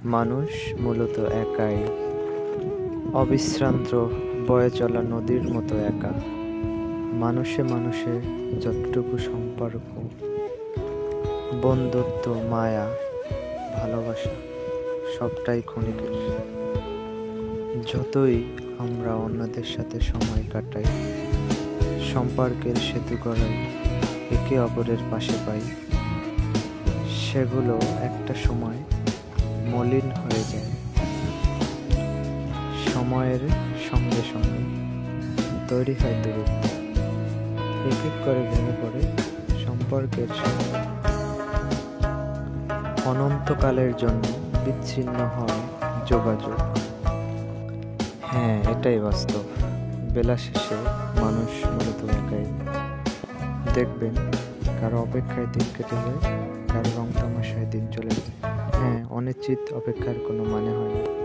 মানুষ মূলত একাই, অবিশ্রান্ত বয়ে চলা নদীর মতো একা। মানুষে মানুষে যতটুকু সম্পর্ক, বন্ধুত্ব, মায়া, ভালোবাসা সবটাই ক্ষণিকের। যতই আমরা অন্যদের সাথে সময় কাটাই, সম্পর্কের সেতু গড়াই, একে অপরের পাশে পাই, সেগুলো একটা সময় মলিন হয়ে যায়। সময়ের সঙ্গে সঙ্গে তৈরি হয় দূরত্ব, এক এক করে ভেঙে পড়ে সম্পর্কের সাথে, অনন্তকালের জন্য বিচ্ছিন্ন হয় যোগাযোগ। হ্যাঁ, এটাই বাস্তব। বেলা শেষে মানুষ মূলত একাই। দেখবেন কারো অপেক্ষায় দিন কেটে যায়, কারো রং তামাশায় দিন চলে যায়। হ্যাঁ, অনিশ্চিত অপেক্ষার কোনো মানে হয় না।